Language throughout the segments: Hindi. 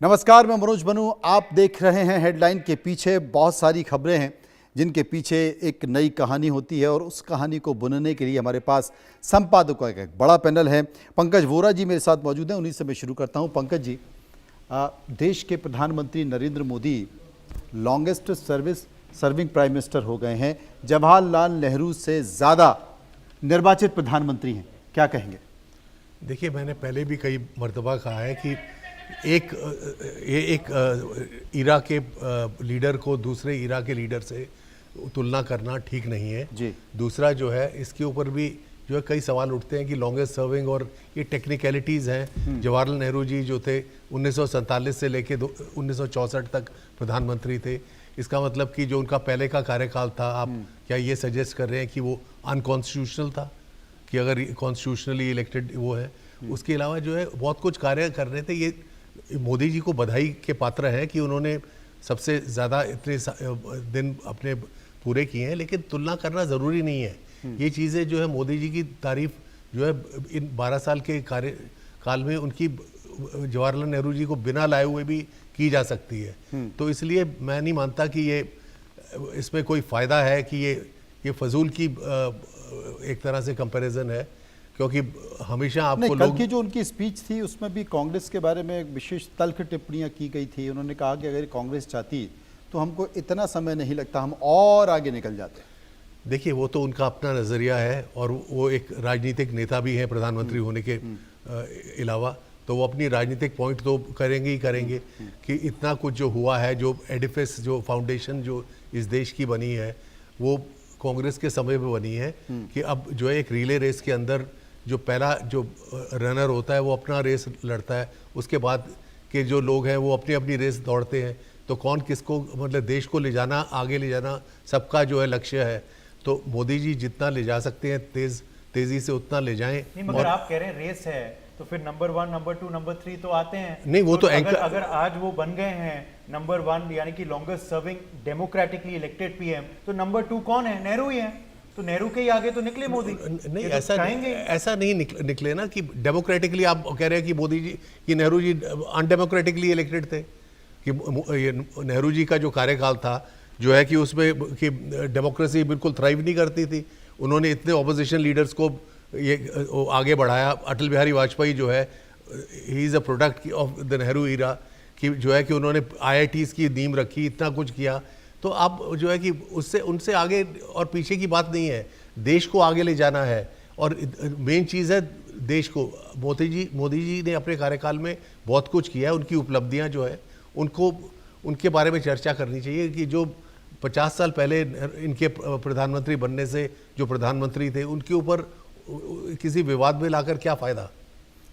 नमस्कार, मैं मनोज बनू। आप देख रहे हैं हेडलाइन के पीछे। बहुत सारी खबरें हैं जिनके पीछे एक नई कहानी होती है और उस कहानी को बुनने के लिए हमारे पास संपादकों का एक बड़ा पैनल है। पंकज वोरा जी मेरे साथ मौजूद हैं, उन्हीं से मैं शुरू करता हूं। पंकज जी, देश के प्रधानमंत्री Narendra Modi longest serving prime minister हो गए हैं, जवाहरलाल नेहरू से ज़्यादा निर्वाचित प्रधानमंत्री हैं, क्या कहेंगे? देखिए, मैंने पहले भी कई मर्तबा कहा है कि एक इरा के लीडर को दूसरे इरा के लीडर से तुलना करना ठीक नहीं है जी। दूसरा जो है, इसके ऊपर भी जो है कई सवाल उठते हैं कि लॉन्गेस्ट सर्विंग और ये टेक्निकलिटीज़ हैं। जवाहरलाल नेहरू जी जो थे 1947 से लेके 1964 तक प्रधानमंत्री थे। इसका मतलब कि जो उनका पहले का कार्यकाल था, आप क्या ये सजेस्ट कर रहे हैं कि वो अनकॉन्स्टिट्यूशनल था, कि अगर कॉन्स्टिट्यूशनली इलेक्टेड वो है? उसके अलावा जो है बहुत कुछ कार्य कर रहे थे। ये मोदी जी को बधाई के पात्र है कि उन्होंने सबसे ज़्यादा इतने दिन अपने पूरे किए हैं, लेकिन तुलना करना ज़रूरी नहीं है। ये चीज़ें जो है मोदी जी की तारीफ जो है इन 12 साल के कार्यकाल में उनकी जवाहरलाल नेहरू जी को बिना लाए हुए भी की जा सकती है। तो इसलिए मैं नहीं मानता कि ये इसमें कोई फ़ायदा है कि ये फजूल की एक तरह से कंपैरिजन है, क्योंकि हमेशा आपको कल की जो उनकी स्पीच थी उसमें भी कांग्रेस के बारे में एक विशेष तल्ख टिप्पणियां की गई थी। उन्होंने कहा कि अगर कांग्रेस चाहती तो हमको इतना समय नहीं लगता, हम और आगे निकल जाते। देखिए, वो तो उनका अपना नज़रिया है और वो एक राजनीतिक नेता भी हैं प्रधानमंत्री होने के अलावा, तो वो अपनी राजनीतिक पॉइंट तो करेंगे ही करेंगे कि इतना कुछ जो हुआ है, जो एडिफिस, जो फाउंडेशन जो इस देश की बनी है, वो कांग्रेस के समय में बनी है। कि अब जो है एक रिले रेस के अंदर जो पहला जो रनर होता है वो अपना रेस लड़ता है, उसके बाद के जो लोग हैं वो अपनी अपनी रेस दौड़ते हैं। तो कौन किसको, मतलब देश को ले जाना, आगे ले जाना सबका जो है लक्ष्य है। तो मोदी जी जितना ले जा सकते हैं तेजी से उतना ले जाएं। नहीं, मगर आप कह रहे हैं रेस है तो फिर नंबर 1, नंबर 2, नंबर 3 तो आते हैं। नहीं, वो तो अगर आज वो बन गए हैं नंबर 1 यानी कि longest serving democratically elected PM, तो नंबर 2 कौन है? नेहरू ही है। तो नेहरू के ही आगे तो निकले मोदी। नहीं, ऐसा नहीं निकले ना कि डेमोक्रेटिकली आप कह रहे हैं कि मोदी जी कि नेहरू जी अनडेमोक्रेटिकली इलेक्टेड थे। कि नेहरू जी का जो कार्यकाल था जो है कि उसमें कि डेमोक्रेसी बिल्कुल थ्राइव नहीं करती थी। उन्होंने इतने ऑपोजिशन लीडर्स को ये आगे बढ़ाया। अटल बिहारी वाजपेयी जो है, he is a product of the Nehru era, कि जो है कि उन्होंने IITs की नींव रखी, इतना कुछ किया। तो आप जो है कि उससे उनसे आगे और पीछे की बात नहीं है, देश को आगे ले जाना है। और मेन चीज़ है देश को, मोदी जी ने अपने कार्यकाल में बहुत कुछ किया है। उनकी उपलब्धियां जो है उनको उनके बारे में चर्चा करनी चाहिए कि जो 50 साल पहले इनके प्रधानमंत्री बनने से जो प्रधानमंत्री थे उनके ऊपर किसी विवाद में लाकर क्या फ़ायदा।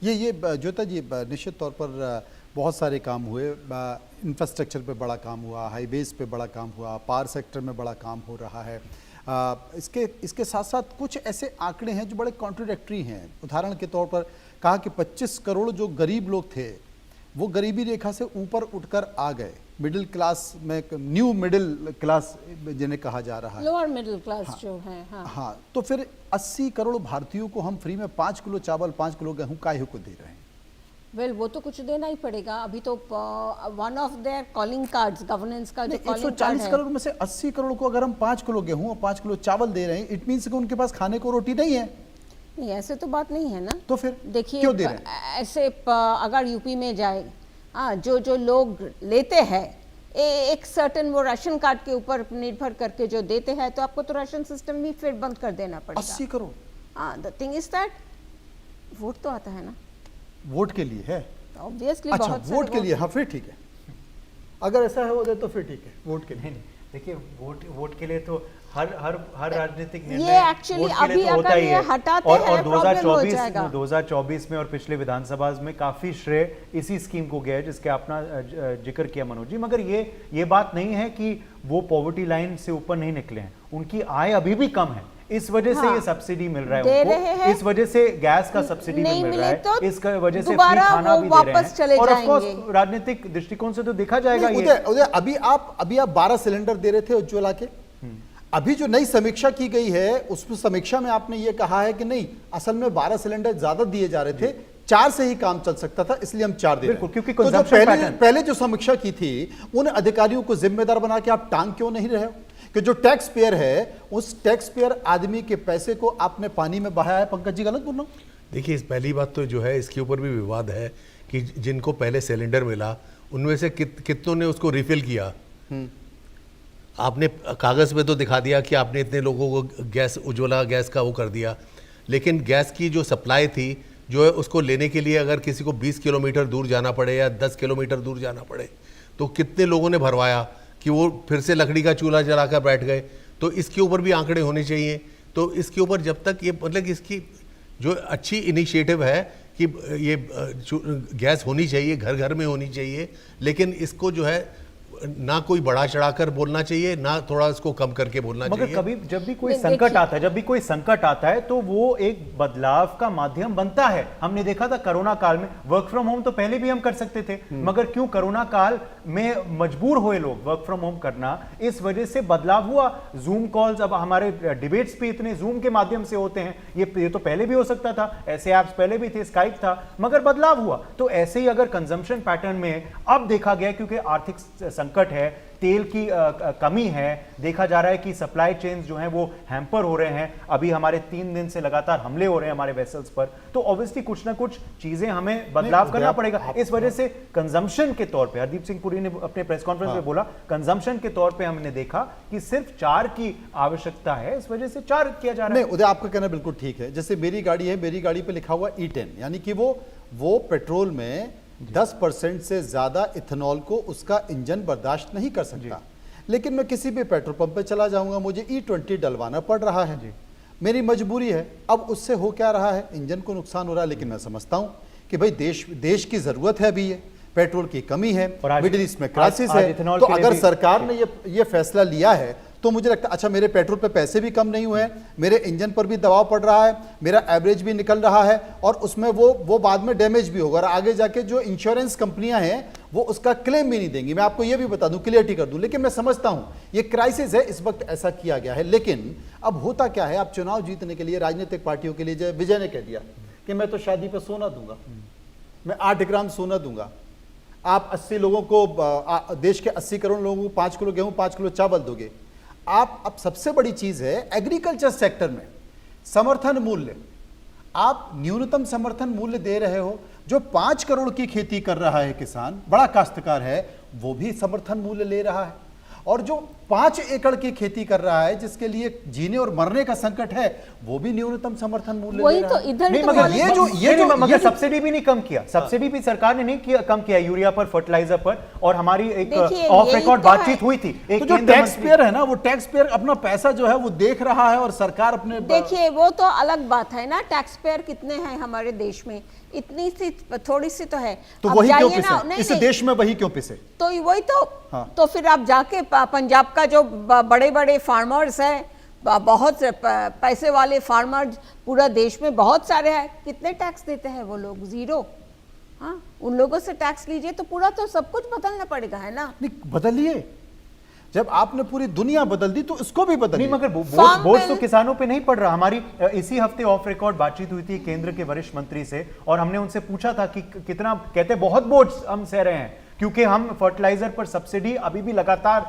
ये ज्योता जी, निश्चित तौर पर बहुत सारे काम हुए। इंफ्रास्ट्रक्चर पे बड़ा काम हुआ, हाईवेज पे बड़ा काम हुआ, पावर सेक्टर में बड़ा काम हो रहा है। इसके साथ साथ कुछ ऐसे आंकड़े हैं जो बड़े कॉन्ट्रोडिक्टरी हैं। उदाहरण के तौर पर कहा कि 25 करोड़ जो गरीब लोग थे वो गरीबी रेखा से ऊपर उठकर आ गए। मिडिल क्लास में, न्यू मिडिल क्लास जिन्हें कहा जा रहा है, लोअर मिडिल क्लास। हाँ, जो है। हाँ, तो फिर 80 करोड़ भारतीयों को हम फ्री में 5 किलो चावल, 5 किलो गेहूं काहे को दे रहे हैं? वेल, वो तो कुछ देना ही पड़ेगा। अभी तो one of their calling cards, governance का जो कॉलिंग कार्ड है, 140 करोड़ में से 80 करोड़ को अगर हम 5 किलो गेहूं और 5 किलो चावल दे रहे हैं, इट मीन्स कि उनके पास खाने को रोटी नहीं है। नहीं, ऐसे तो बात नहीं है ना। तो फिर देखिए, क्यों दे रहे हैं? ऐसे अगर यूपी में जाए, जो लोग लेते हैं एक सर्टेन वो राशन कार्ड के ऊपर निर्भर करके जो देते हैं, तो आपको तो राशन सिस्टम भी फिर बंद कर देना पड़ेगा। 80 crore. The thing is that vote तो आता है ना। वोट के लिए है ऑब्वियसली। अच्छा, बहुत वोट के लिए, हाँ फिर ठीक है। अगर ऐसा है वो तो फिर ठीक है, वोट के लिए। नहीं, देखिए, वोट के लिए तो हर राजनीतिक निर्णय ये एक्चुअली अभी तो होता अगर ही ये है। हटाते और हैं, प्रॉब्लम हो जाएगा। 2024 में और पिछले विधानसभा में काफी श्रेय इसी स्कीम को गया है, जिसके आपने जिक्र किया मनोज जी। मगर ये बात नहीं है कि वो पॉवर्टी लाइन से ऊपर नहीं निकले हैं। उनकी आय अभी भी कम है, इस वजह से ये सब्सिडी मिल रहा है उनको। इस वजह से गैस का सब्सिडी मिल रहा है, तो इस वजह से फ्री खाना भी दे रहे हैं। और ऑफ कोर्स राजनीतिक दृष्टिकोण से तो देखा जाएगा। उदय, अभी आप 12 सिलेंडर दे रहे थे उज्ज्वला के। अभी जो नई समीक्षा की गई है, उस समीक्षा में आपने ये कहा है कि नहीं, असल में 12 सिलेंडर ज्यादा दिए जा रहे थे, 4 से ही काम चल सकता था, इसलिए हम 4 दे रहे हैं। बिल्कुल, क्योंकि तो जो consumption pattern- पहले जो समीक्षा की थी उन अधिकारियों को जिम्मेदार बना के आप टांग क्यों नहीं रहे हो कि जो टैक्स पेयर है उस टैक्स पेयर आदमी के पैसे को आपने पानी में बहाया है? पंकज जी गलत बोल रहा हूं? देखिए, इस पहली बात तो जो है इसके ऊपर भी विवाद है कि जिनको पहले सिलेंडर मिला उनमें से कितनों ने उसको रिफिल किया। आपने कागज पे तो दिखा दिया कि आपने इतने लोगों को गैस, उज्ज्वला गैस का वो कर दिया, लेकिन गैस की जो सप्लाई थी जो है उसको लेने के लिए अगर किसी को 20 किलोमीटर दूर जाना पड़े या 10 किलोमीटर दूर जाना पड़े तो कितने लोगों ने भरवाया कि वो फिर से लकड़ी का चूल्हा जलाकर बैठ गए। तो इसके ऊपर भी आंकड़े होने चाहिए। तो इसके ऊपर जब तक ये मतलब कि इसकी जो अच्छी इनिशिएटिव है कि ये गैस होनी चाहिए, घर घर में होनी चाहिए, लेकिन इसको जो है ना कोई बड़ा चढ़ाकर बोलना चाहिए, ना थोड़ा इसको कम करके बोलना मगर चाहिए। कभी जब भी कोई नहीं, संकट देखिए- आता है, जब भी कोई संकट आता है तो वो एक बदलाव का माध्यम बनता है। हमने देखा था कोरोना काल में वर्क फ्रॉम होम तो पहले भी हम कर सकते थे, मगर क्यों कोरोना काल में मजबूर हुए लोग वर्क फ्रॉम होम करना, इस वजह से बदलाव हुआ। जूम कॉल्स, अब हमारे डिबेट्स भी इतने जूम के माध्यम से होते हैं, ये तो पहले भी हो सकता था, ऐसे ऐप्स पहले भी थे, स्काइप था, मगर बदलाव हुआ। तो ऐसे ही अगर कंजम्पशन पैटर्न में अब देखा गया, क्योंकि आर्थिक संकट है, तेल की कमी है, देखा जा रहा है कि सप्लाई चेन्स जो हैं वो हैम्पर हो रहे हैं, अभी हमारे 3 दिन से लगातार हमले हो रहे हैं हमारे वेसल्स पर, तो ऑब्वियसली कुछ ना कुछ चीजें हमें बदलाव करना पड़ेगा। इस वजह से कंजम्पशन के तौर पे हरदीप सिंह पुरी ने अपने प्रेस कॉन्फ्रेंस में बोला, कंजम्पशन के तौर पे हमने देखा कि सिर्फ 4 की आवश्यकता है, इस वजह से 4 किया जा रहा है। नहीं, उदय आपका कहना बिल्कुल ठीक है। जैसे मेरी गाड़ी है, मेरी गाड़ी पे लिखा हुआ E10, यानी कि वो पेट्रोल में 10% से ज्यादा इथेनॉल को उसका इंजन बर्दाश्त नहीं कर सकता, लेकिन मैं किसी भी पेट्रोल पंप पे चला जाऊंगा, मुझे E20 डलवाना पड़ रहा है, मेरी मजबूरी है। अब उससे हो क्या रहा है, इंजन को नुकसान हो रहा है, लेकिन मैं समझता हूं कि भाई देश की जरूरत है, अभी ये पेट्रोल की कमी है, मिडिल ईस्ट में क्राइसिस है, तो अगर सरकार ने ये फैसला लिया है तो मुझे लगता है अच्छा, मेरे पेट्रोल पे पैसे भी कम नहीं हुए हैं, मेरे इंजन पर भी दबाव पड़ रहा है, मेरा एवरेज भी निकल रहा है, और उसमें वो बाद में डैमेज भी होगा, और आगे जाके जो इंश्योरेंस कंपनियां हैं वो उसका क्लेम भी नहीं देंगी। मैं आपको ये भी बता दूं, क्लियरिटी कर दूं, लेकिन मैं समझता हूं ये क्राइसिस है, इस वक्त ऐसा किया गया है। लेकिन अब होता क्या है, आप चुनाव जीतने के लिए राजनीतिक पार्टियों के लिए, जय विजय ने कह दिया कि मैं तो शादी पर सोना दूंगा, मैं 8 ग्राम सोना दूंगा, आप 80 लोगों को, देश के 80 करोड़ लोगों को 5 किलो गेहूं 5 किलो चावल दोगे आप। अब सबसे बड़ी चीज है एग्रीकल्चर सेक्टर में समर्थन मूल्य, आप न्यूनतम समर्थन मूल्य दे रहे हो। जो 5 करोड़ की खेती कर रहा है किसान, बड़ा काश्तकार है, वो भी समर्थन मूल्य ले रहा है, और जो 5 एकड़ की खेती कर रहा है जिसके लिए जीने और मरने का संकट है, वो भी न्यूनतम समर्थन मूल्य वही ले रहा तो है। इधर नहीं, तो मगर बोले- मगर सब्सिडी भी नहीं कम किया, सब्सिडी भी सरकार ने नहीं किया, कम किया यूरिया पर, फर्टिलाइजर पर, और हमारी एक देखिए, ऑफ यही रिकॉर्ड तो है। बातचीत हुई थी। एक तो जो केंद्र टैक्स मंत्री- पेयर है ना, वो टैक्स पेयर अपना पैसा जो है वो देख रहा है, और सरकार अपने देखिए वो तो अलग बात है ना, टैक्स पेयर कितने हैं हमारे देश में, इतनी सी थोड़ी सी तो है। तो अब वही क्यों जाइए ना, पिसे नहीं, इस नहीं, देश में, वही क्यों पिसे? तो वही तो हाँ। तो फिर आप जाके पंजाब का जो बड़े बड़े फार्मर्स हैं, बहुत से पैसे वाले फार्मर्स पूरा देश में बहुत सारे हैं, कितने टैक्स देते हैं वो लोग? 0। हाँ, उन लोगों से टैक्स लीजिए तो पूरा तो सब कुछ बदलना पड़ेगा, है ना। नहीं, बदलिए। जब आपने पूरी दुनिया बदल दी तो इसको भी बदलिए। नहीं, मगर फार्म बोझ बिल- तो किसानों पे नहीं पड़ रहा। हमारी इसी हफ्ते ऑफ रिकॉर्ड बातचीत हुई थी केंद्र के वरिष्ठ मंत्री से, और हमने उनसे पूछा था कि कितना, कहते बहुत बोझ हम सह रहे हैं, क्योंकि हम फर्टिलाइजर पर सब्सिडी अभी भी लगातार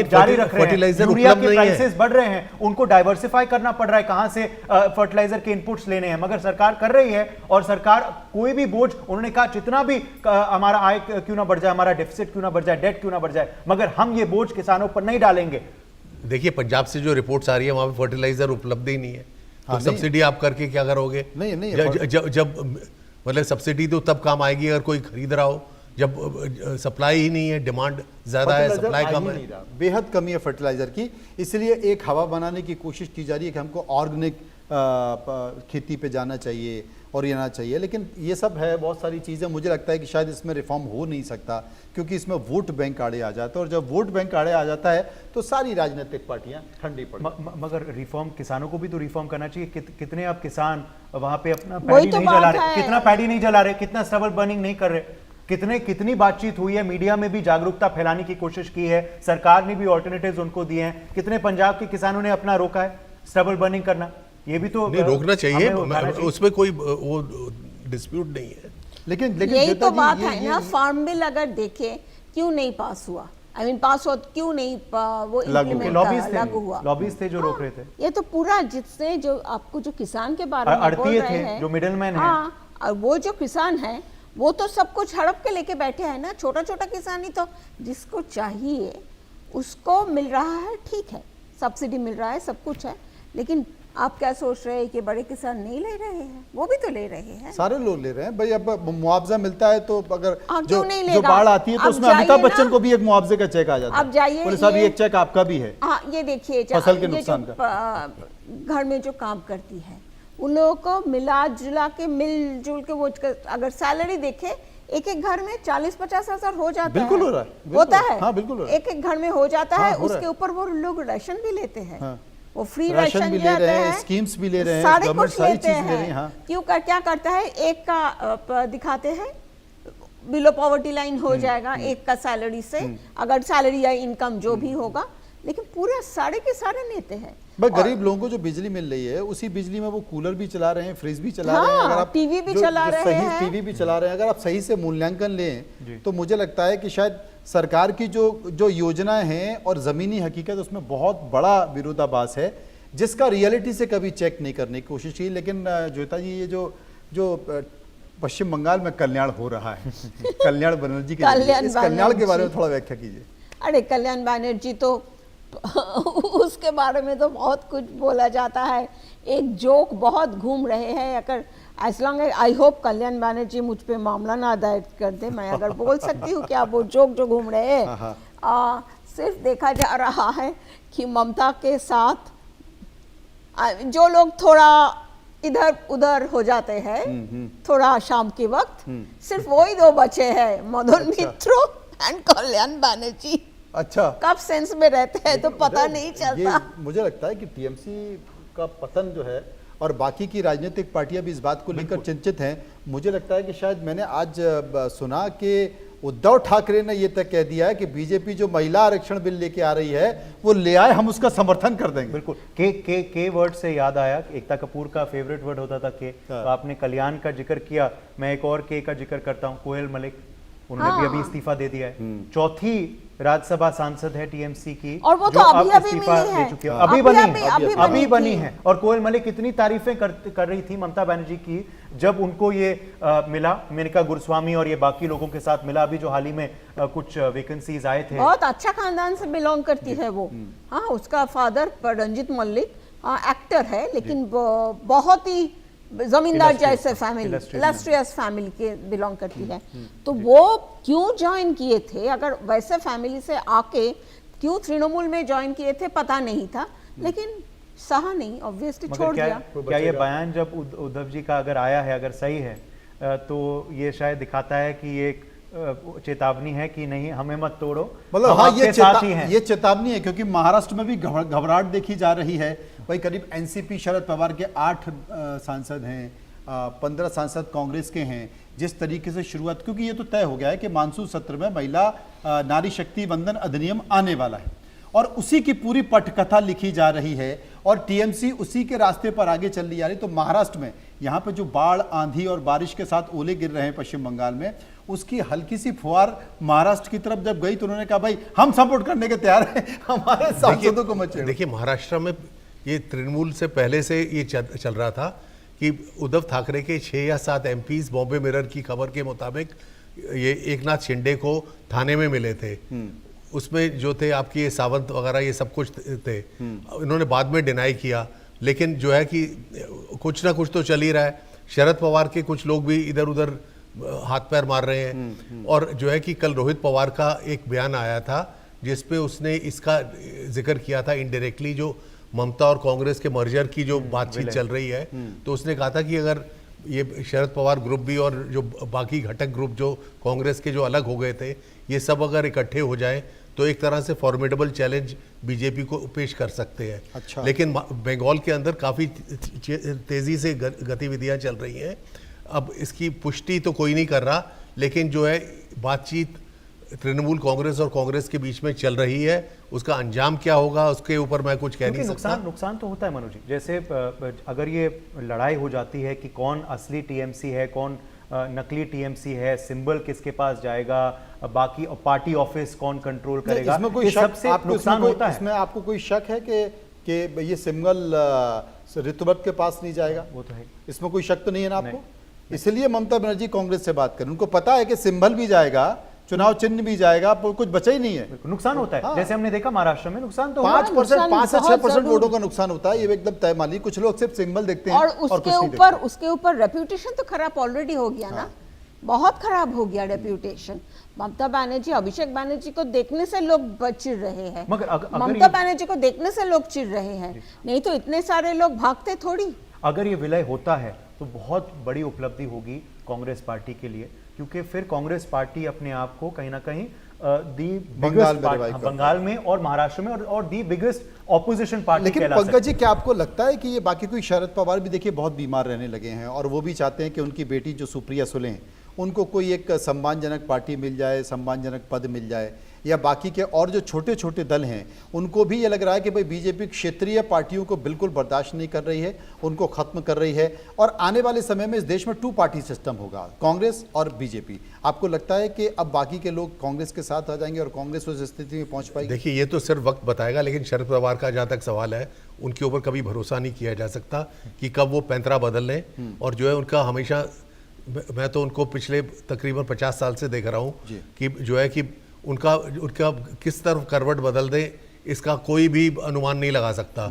जारी रख रहे हैं, फर्टिलाइजर यूरिया उपलब्ध के नहीं है। प्राइसेस बढ़ रहे हैं, उनको डाइवर्सिफाई करना पड़ रहा है, कहां से फर्टिलाइजर के इनपुट्स लेने हैं, मगर सरकार कर रही है। और सरकार कोई भी बोझ, उन्होंने कहा जितना भी हमारा आय क्यों ना बढ़ जाए, हमारा डेफिसिट क्यों ना बढ़ जाए, डेट क्यों ना बढ़ जाए, मगर हम ये बोझ किसानों पर नहीं डालेंगे। देखिए, पंजाब से जो रिपोर्ट्स आ रही है वहां पे फर्टिलाइजर उपलब्ध ही नहीं है, हाँ, तो नहीं। सब्सिडी आप करके क्या करोगे? नहीं, जब मतलब सब्सिडी तो तब काम आएगी अगर कोई खरीद रहा हो, जब सप्लाई ही नहीं है, डिमांड ज्यादा है, फर्टिलाइजर सप्लाई आ कम ही है। नहीं रहा। बेहद कमी है फर्टिलाइजर की, इसलिए एक हवा बनाने की कोशिश की जा रही है कि हमको ऑर्गेनिक खेती पे जाना चाहिए और ये ना चाहिए, लेकिन ये सब है, बहुत सारी चीज़ें। मुझे लगता है कि शायद इसमें रिफॉर्म हो नहीं सकता, क्योंकि इसमें वोट बैंक आड़े आ जाता है, और जब वोट बैंक आड़े आ जाता है तो सारी राजनीतिक पार्टियां ठंडी पड़ मगर रिफॉर्म, किसानों को भी तो रिफॉर्म करना चाहिए। कितने आप किसान वहां पे अपना वही पैडी तो नहीं जला बात रहे, है। कितना पैडी नहीं जला रहे, कितना स्टबल बर्निंग नहीं कर रहे, कितनी बातचीत हुई है, मीडिया में भी जागरूकता फैलाने की कोशिश की है, सरकार ने भी ऑल्टरनेटिव्स उनको दिए हैं। कितने पंजाब के किसानों ने अपना रोका है स्टबल बर्निंग करना? ये भी तो नहीं, रोकना चाहिए, हमें उठाना चाहिए। उसमें कोई वो डिस्प्यूट नहीं है। लेकिन यही श्वेता तो जी, बात ये- है ना, फार्म बिल अगर देखे क्यों नहीं पास हुआ, पास हो क्यों नहीं वो implement लॉबीज थे जो रोक रहे थे। ये तो पूरा जिससे जो आपको जो किसान के बारे में बोल आड़तिए रहे थे हैं, जो मिडलमैन हैं। हाँ, और वो जो किसान है वो तो सब कुछ हड़प के लेके बैठे हैं ना। छोटा छोटा किसान ही तो जिसको चाहिए उसको मिल रहा है, ठीक है, सब्सिडी मिल रहा है, सब कुछ है, लेकिन आप क्या सोच रहे हैं कि बड़े किसान नहीं ले रहे हैं? वो भी तो ले रहे हैं। सारे लोग ले रहे हैं भाई। अब मुआवजा मिलता है तो अगर जो नहीं जो लेगा? बाढ़ आती है तो अब उसमें अमिताभ जाइए बच्चन ना। को भी एक मुआवजे का चेक आ जाता है। अब जाइए, बोले साहब ये- ये एक चेक आपका भी है। हाँ, ये देखिए फसल के ये नुकसान जो घर में जो काम करती है उन लोगों को मिला जुला के मिलजुल के वो अगर सैलरी देखे एक एक घर में 40-50 हजार हो जाता बिल्कुल है। हो रहा है, बिल्कुल होता हो रहा है। है, हाँ, बिल्कुल हो रहा है। एक एक घर में हो जाता हाँ, है। हो रहा है। उसके ऊपर वो लोग राशन भी लेते हैं। हाँ। वो फ्री राशन राशन भी ले जाता रहे हैं, है, स्कीम्स भी ले रहे हैं, सारे गवर्नमेंट कुछ सारी लेते चीज़ ले रही हैं। है, हाँ। क्यों क्या करता है, एक का दिखाते हैं बिलो पॉवर्टी लाइन हो जाएगा, एक का सैलरी से, अगर सैलरी या इनकम जो भी होगा, लेकिन पूरा सारे के सारे लेते हैं। भाई गरीब लोगों को जो बिजली मिल रही है उसी बिजली में वो कूलर भी चला रहे हैं, फ्रिज भी चला रहे हैं। हाँ, अगर आप टीवी भी जो- चला जो रहे सही हैं। टीवी भी चला रहे हैं, अगर आप सही से मूल्यांकन लें तो मुझे लगता है कि शायद सरकार की जो योजनाएं हैं और जमीनी हकीकत उसमें बहुत बड़ा विरोधाभास है, जिसका रियलिटी से कभी चेक नहीं करने की कोशिश की। लेकिन ज्योता जी, ये जो पश्चिम बंगाल में कल्याण हो रहा है कल्याण बनर्जी के कल्याण इस कल्याण के बनर्जी। बारे में थोड़ा व्याख्या कीजिए। अरे कल्याण बनर्जी तो उसके बारे में तो बहुत कुछ बोला जाता है, एक जोक बहुत घूम रहे हैं। अगर as long I hope Kalyan Banerjee मुझ पे मामला ना दायर कर दे, मैं अगर बोल सकती हूँ क्या वो जोक जो घूम रहे हैं, सिर्फ देखा जा रहा है कि ममता के साथ जो लोग थोड़ा इधर उधर हो जाते हैं थोड़ा शाम के वक्त, सिर्फ वही दो बचे हैं, मदन मित्रो एंड कल्याण बनर्जी। अच्छा, कब सेंस में रहते हैं तो पता नहीं चलता। ये मुझे लगता है कि टीएमसी का पतन जो है और बाकी की राजनीतिक पार्टियां भी इस बात को लेकर चिंतित हैं। मुझे लगता है कि शायद मैंने आज सुना कि उद्धव ठाकरे ने ये तक कह दिया है कि बीजेपी जो महिला आरक्षण बिल लेके आ रही है वो ले आए, हम उसका समर्थन कर देंगे। बिल्कुल। के वर्ड से याद आया, एकता कपूर का फेवरेट वर्ड होता था के, तो आपने कल्याण का जिक्र किया, मैं एक और के का जिक्र करता हूं, कोयल मलिक, उन्होंने भी अभी इस्तीफा दे दिया है। चौथी राज्यसभा सांसद है टीएमसी की, और वो जो तो अभी अब मिली इस्तीफा है। दे चुकी है। अभी अभी बनी थी। है। और कोयल मलिक इतनी तारीफें कर रही थी ममता बनर्जी की जब उनको ये मिला, मेनका गुरुस्वामी और ये बाकी लोगों के साथ मिला, अभी जो हाल ही में कुछ वैकेंसीज आए थे। बहुत अच्छा खानदान से बिलोंग करती है वो। हाँ, उसका फादर रंजित मल्लिक एक्टर है, लेकिन बहुत ही जमींदार जैसे फैमिली, इलस्ट्रियस फैमिली के बिलोंग करती है। तो वो क्यों ज्वाइन किए थे, अगर वैसे फैमिली से आके क्यों तृणमूल में ज्वाइन किए थे पता नहीं था, लेकिन सहा नहीं, ऑब्वियसली छोड़ दिया। क्या ये बयान जब उद्धव जी का अगर आया है, अगर सही है, तो ये शायद दिखाता है कि ये एक चेतावनी है कि नहीं, हमें मत तोड़ो, मतलब हम हाँ, आपके साथ ही हैं। ये चेतावनी है, क्योंकि महाराष्ट्र में भी घबराहट देखी जा रही है। वही करीब एनसीपी शरद पवार के 8 सांसद हैं, 15 सांसद कांग्रेस के हैं। जिस तरीके से शुरुआत, क्योंकि ये तो तय हो गया है कि मानसून सत्र में महिला नारी शक्ति वंदन अधिनियम आने वाला है और उसी की पूरी पटकथा लिखी जा रही है और टीएमसी उसी के रास्ते पर आगे चल रही जा रही। तो महाराष्ट्र में यहाँ पे जो बाढ़, आंधी और बारिश के साथ ओले गिर रहे हैं पश्चिम बंगाल में, उसकी हल्की सी फुहार महाराष्ट्र की तरफ जब गई तो उन्होंने कहा भाई हम सपोर्ट करने के तैयार हैं, हमारे सांसदों को मत छेड़ो। देखिए, महाराष्ट्र में ये तृणमूल से पहले से ये चल रहा था कि उद्धव ठाकरे के 6 या 7 एमपीज बॉम्बे मिरर की खबर के मुताबिक ये एकनाथ शिंदे को थाने में मिले थे। उसमें जो थे आपकी ये सावंत वगैरह ये सब कुछ थे। इन्होंने बाद में डिनाई किया, लेकिन जो है कि कुछ ना कुछ तो चल ही रहा है। शरद पवार के कुछ लोग भी इधर उधर हाथ पैर मार रहे हैं। और जो है कि कल रोहित पवार का एक बयान आया था जिसपे उसने इसका जिक्र किया था इनडायरेक्टली, जो ममता और कांग्रेस के मर्जर की जो बातचीत चल रही है। तो उसने कहा था कि अगर ये शरद पवार ग्रुप भी और जो बाकी घटक ग्रुप जो कांग्रेस के जो अलग हो गए थे, ये सब अगर इकट्ठे हो जाए तो एक तरह से फॉर्मिडेबल चैलेंज बीजेपी को पेश कर सकते हैं। अच्छा। लेकिन बंगाल के अंदर काफ़ी तेज़ी से गतिविधियां चल रही हैं। अब इसकी पुष्टि तो कोई नहीं कर रहा, लेकिन जो है बातचीत तृणमूल कांग्रेस और कांग्रेस के बीच में चल रही है, उसका अंजाम क्या होगा उसके ऊपर मैं कुछ कह नहीं क्योंकि सकता। नुकसान तो होता है मनोज जी। जैसे अगर ये लड़ाई हो जाती है कि कौन असली टीएमसी है, कौन नकली टीएमसी है, सिंबल किसके पास जाएगा, बाकी पार्टी ऑफिस कौन कंट्रोल करेगा, इसमें कोई ये शक सबसे आपको नुकसान होता है। इसमें आपको कोई शक है कि ये सिंबल ऋतुव्रत के पास नहीं जाएगा? वो तो है। इसमें कोई शक तो नहीं है ना आपको? इसलिए ममता बनर्जी कांग्रेस से बात करें, उनको पता है कि सिंबल भी जाएगा, चुनाव चिन्ह भी जाएगा, कुछ बचा ही नहीं है। नुकसान होता है। हाँ। जैसे हमने देखा महाराष्ट्र में नुकसान तो हुआ। 5% नुकसान 5 से बहुत 6% जरूर। वोटों का नुकसान होता है, ये एकदम तय मानिए। कुछ लोग सिर्फ सिंबल देखते हैं और कुछ उसके नहीं ऊपर देखते। उसके ऊपर रेप्यूटेशन तो खराब ऑलरेडी हो गया ना, बहुत खराब हो गया रेप्यूटेशन। ममता बनर्जी, अभिषेक बनर्जी को देखने से लोग चिढ़ रहे हैं, मगर अगर ममता ये- बनर्जी को देखने से लोग चिढ़ रहे हैं, नहीं तो इतने सारे लोग भागते थोड़ी। अगर ये विलय होता है तो बहुत बड़ी उपलब्धि होगी कांग्रेस पार्टी के लिए, क्योंकि फिर कांग्रेस पार्टी अपने आप को कहीं ना कहीं बंगाल में revive करता बंगाल में और महाराष्ट्र में और दी बिगेस्ट ऑपोजिशन पार्टी लेकिन कहला पंकज सकती जी, क्या आपको लगता है कि ये बाकी कोई शरद पवार भी देखिए बहुत बीमार रहने लगे हैं और वो भी चाहते हैं कि उनकी बेटी जो सुप्रिया सुले हैं उनको कोई एक सम्मानजनक पार्टी मिल जाए, सम्मानजनक पद मिल जाए, या बाकी के और जो छोटे छोटे दल हैं उनको भी ये लग रहा है कि भाई बीजेपी क्षेत्रीय पार्टियों को बिल्कुल बर्दाश्त नहीं कर रही है, उनको खत्म कर रही है और आने वाले समय में इस देश में 2 पार्टी सिस्टम होगा, कांग्रेस और बीजेपी। आपको लगता है कि अब बाकी के लोग कांग्रेस के साथ आ जाएंगे और कांग्रेस उस स्थिति में पहुंच पाएगी? देखिए, ये तो सिर्फ वक्त बताएगा, लेकिन शरद पवार का जहाँ तक सवाल है उनके ऊपर कभी भरोसा नहीं किया जा सकता कि कब वो पैंतरा बदल लें। और जो है उनका हमेशा, मैं तो उनको पिछले तकरीबन 50 साल से देख रहा हूँ कि जो है कि उनका किस तरफ करवट बदल दे इसका कोई भी अनुमान नहीं लगा सकता।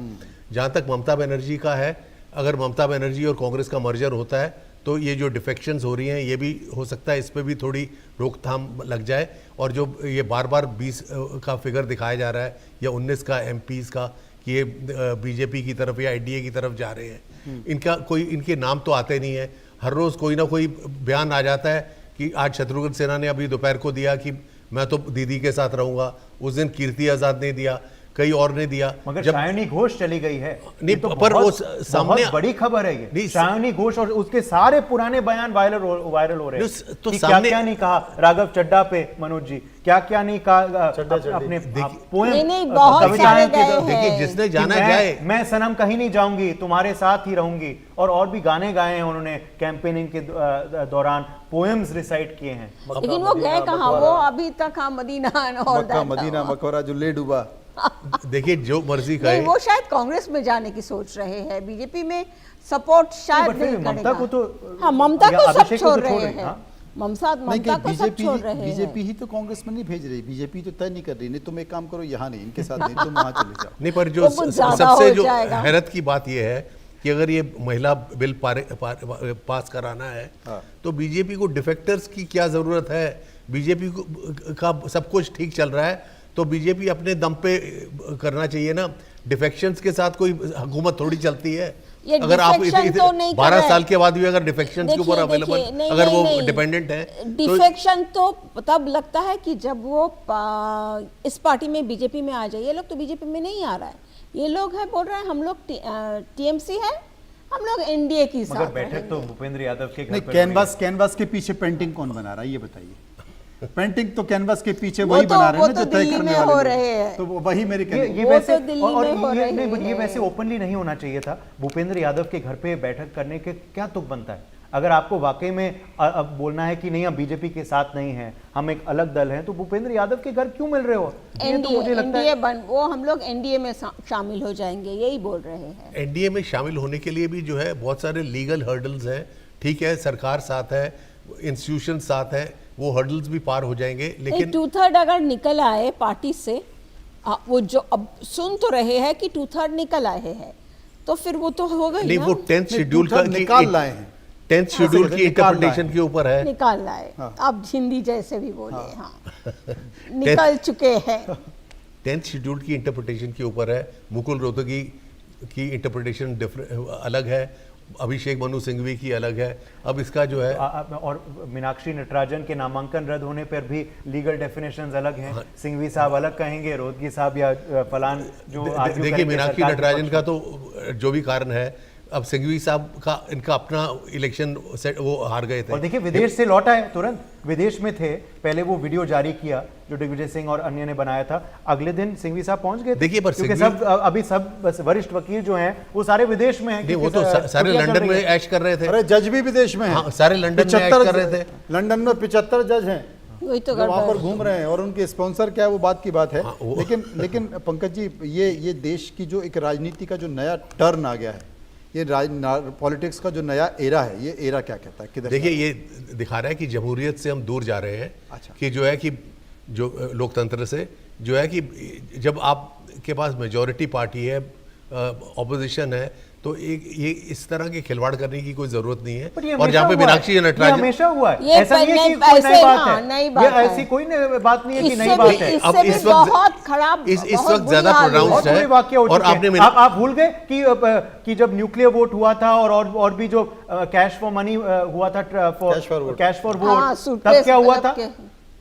जहाँ तक ममता बनर्जी का है, अगर ममता बनर्जी और कांग्रेस का मर्जर होता है तो ये जो डिफेक्शंस हो रही हैं ये भी हो सकता है इस पर भी थोड़ी रोकथाम लग जाए। और जो ये बार बार 20 का फिगर दिखाया जा रहा है या 19 का एमपीज़ का कि ये बीजेपी की तरफ या एनडीए की तरफ जा रहे हैं, इनके नाम तो आते नहीं है। हर रोज़ कोई ना कोई बयान आ जाता है कि आज शत्रुघ्न सिन्हा ने अभी दोपहर को दिया कि मैं तो दीदी के साथ रहूंगा, उस दिन कीर्ति आजाद ने दिया, कई और ने दिया। मगर सायोनी घोष चली गई है, नहीं, तो पर वो सामने बहुत बड़ी खबर है ये। नहीं, सायोनी घोष और उसके सारे पुराने बयान वायरल हो रहे हैं तो कि सामने क्या नहीं कहा राघव चड्ढा पे मनोज जी, क्या नहीं कहा अपने पोएम नहीं, बहुत सारे गए हैं। देखिए, जिसने जाना जाए। मैं सनम कहीं नहीं जाऊंगी, तुम्हारे साथ ही रहूंगी, और भी गाने गाए हैं उन्होंने कैंपेनिंग के दौरान, पोएम्स रिसाइट किए हैं। लेकिन वो गए कहाँ? वो अभी तक हाँ मदीना और मक्का मदीना मकबरा जो ले डूबा। देखिए, जो मर्जी नहीं, कहे। वो शायद कांग्रेस में जाने की सोच रहे हैं, बीजेपी में सपोर्ट शायद नहीं ममता करेगा। को तो हाँ, ममता या को सब अभिषेक को छोड़ तो रहे छोड़ रही, हैं। हाँ। ममता को सब छोड़ रहे हैं। बीजेपी ही तो कांग्रेस में नहीं भेज रही, बीजेपी तो तय नहीं कर रही। नहीं, तुम एक काम करो, यहाँ नहीं, इनके साथ नहीं, तुम वहाँ चले जाओ। नहीं, पर जो वो कुछ ज्यादा सबसे हो जो जाएगा। हैरत की बात यह है कि अगर ये महिला बिल पास कराना है तो बीजेपी को डिफेक्टर्स की क्या जरूरत है? बीजेपी का सब कुछ ठीक चल रहा है तो बीजेपी अपने दम पे करना चाहिए ना। डिफेक्शंस के साथ कोई हुकूमत थोड़ी चलती है। ये अगर आप defection तो नहीं कर 12 रहे। साल के बाद भी अगर डिफेक्शंस के ऊपर देखिए, अवेलेबल, नहीं, अगर नहीं, वो नहीं। डिपेंडेंट है तो डिफेक्शन तो तब लगता है कि जब वो इस पार्टी में बीजेपी में आ जाए। ये लोग तो बीजेपी में नहीं आ रहा है, ये लोग है बोल रहे हैं हम लोग टीएमसी है, हम लोग एनडीए की मगर साथ बैठक रहेंगे। तो भूपेंद्र यादव के घर नहीं, पर कैनवास के पीछे पेंटिंग कौन बना रहा है ये बताइए? पेंटिंग तो कैनवास के पीछे वो वही तो- बना रहे वो हैं ना तो जो तय दिल्ली करने में वाले हो लोग। रहे हैं। तो वो वही मेरे कहने ये वो वैसे तो दिल्ली और में हो ये रहे नहीं, ये हैं। वैसे ओपनली नहीं होना चाहिए था। भूपेंद्र यादव के घर पे बैठक करने के क्या तुक बनता है? अगर आपको वाकई में अब बोलना है कि नहीं हम बीजेपी के साथ नहीं हैं, हम एक अलग दल हैं, तो भूपेंद्र यादव के घर क्यों मिल रहे हो? ये तो मुझे लगता है वो हम लोग एनडीए में शामिल हो जाएंगे, यही बोल रहे हैं। एनडीए में शामिल होने के लिए भी जो है बहुत सारे लीगल हर्डल्स हैं। ठीक है, सरकार साथ है, इंस्टीट्यूशन साथ है, वो हर्डल्स भी पार हो जाएंगे। लेकिन 2/3 अगर निकल आए पार्टी से, वो जो अब सुन तो रहे हैं कि 2/3 निकल आए हैं, तो फिर वो तो हो गई नहीं, ना। वो 10th शेड्यूल का निकाल लाए हैं। 10th शेड्यूल की निकाल लाए इंटरप्रिटेशन के ऊपर है। निकाल लाए, अब हिंदी जैसे भी बोले, हाँ निकल चुके हैं। 10th शेड्यूल की इंटरप्रिटेशन के ऊपर है। मुकुल रोहतगी की इंटरप्रिटेशन अलग है, अभिषेक मनु सिंघवी की अलग है। अब इसका जो है और मीनाक्षी नटराजन के नामांकन रद्द होने पर भी लीगल डेफिनेशंस अलग हैं। सिंघवी साहब अलग कहेंगे, रोहतगी साहब या फलान जो argue देखिए, करेंगे मीनाक्षी सरकार के नटराजन पक्ष का तो जो भी कारण है, अब सिंघवी साहब का इनका अपना इलेक्शन सेट वो हार गए थे। और देखिए विदेश से लौट आए तुरंत, विदेश में थे, पहले वो वीडियो जारी किया जो दिग्विजय सिंह और अन्य ने बनाया था, अगले दिन सिंघवी साहब पहुंच गए थे। देखिए पर क्योंकि सब अभी सब बस वरिष्ठ वकील जो हैं वो सारे विदेश में हैं। वो तो सारे लंदन में ऐश कर रहे थे। अरे जज भी विदेश में हैं। हाँ, सारे लंदन में ऐश कर रहे थे। लंदन में 75 जज हैं वही तो जो वहां पर घूम रहे हैं, और उनके स्पॉन्सर क्या है वो बात की बात है। हाँ, लेकिन पंकज जी, ये देश की जो एक राजनीति का जो नया टर्न आ गया है, ये पॉलिटिक्स का जो नया एरा है, ये एरा क्या कहता है, किधर? देखिए ये दिखा रहा है कि जमहूरियत से हम दूर जा रहे हैं। अच्छा। कि जो है कि जो लोकतंत्र से जो है कि जब आपके पास मेजॉरिटी पार्टी है, ऑपोजिशन है, तो ये इस तरह के खिलवाड़ करने की कोई जरूरत नहीं है। और जहाँ पे मीनाक्षी नटराजन, हमेशा हुआ है, ये ऐसा नहीं है कि कोई नई बात है, ये ऐसी कोई बात नहीं है कि नई बात है। अब इस वक्त बहुत खराब, इस वक्त ज्यादा प्रोनाउंस्ड है। वाक्य हो और चुके हैं। आप भूल गए कि जब न्यूक्लियर वोट हुआ था और भी जो कैश फॉर मनी हुआ था, कैश फॉर वोट, तब क्या हुआ था?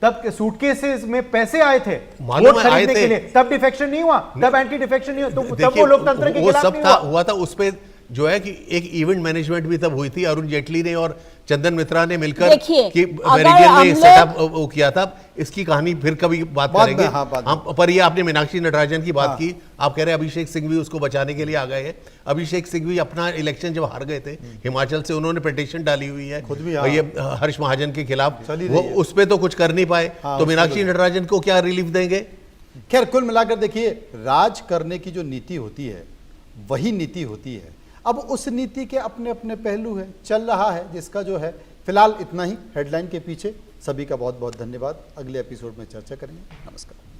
तब सूटकेसेस में पैसे आए थे वोट खरीदने के लिए, तब डिफेक्शन नहीं हुआ, तब एंटी डिफेक्शन नहीं हुआ, तो तब वो लोकतंत्र के खिलाफ नहीं हुआ था। उस पे जो है कि एक इवेंट मैनेजमेंट भी तब हुई थी, अरुण जेटली ने और चंदन मित्रा ने मिलकर कि मेरिडियन ने सेटअप वो किया था। इसकी कहानी फिर कभी बात करेंगे। हम पर ये आपने मीनाक्षी नटराजन की बात की, आप कह रहे हैं अभिषेक सिंघवी उसको बचाने के लिए आ गए हैं। अभिषेक सिंघवी अपना इलेक्शन जब हार गए थे हिमाचल से, उन्होंने पिटीशन डाली हुई है खुद भी, ये हर्ष महाजन के खिलाफ, वो उस पर तो कुछ कर नहीं पाए, तो मीनाक्षी नटराजन को क्या रिलीफ देंगे? खैर कुल मिलाकर देखिए, राज करने की जो नीति होती है वही नीति होती है। अब उस नीति के अपने अपने पहलू हैं, चल रहा है जिसका जो है। फिलहाल इतना ही हेडलाइन के पीछे। सभी का बहुत बहुत धन्यवाद। अगले एपिसोड में चर्चा करेंगे। नमस्कार।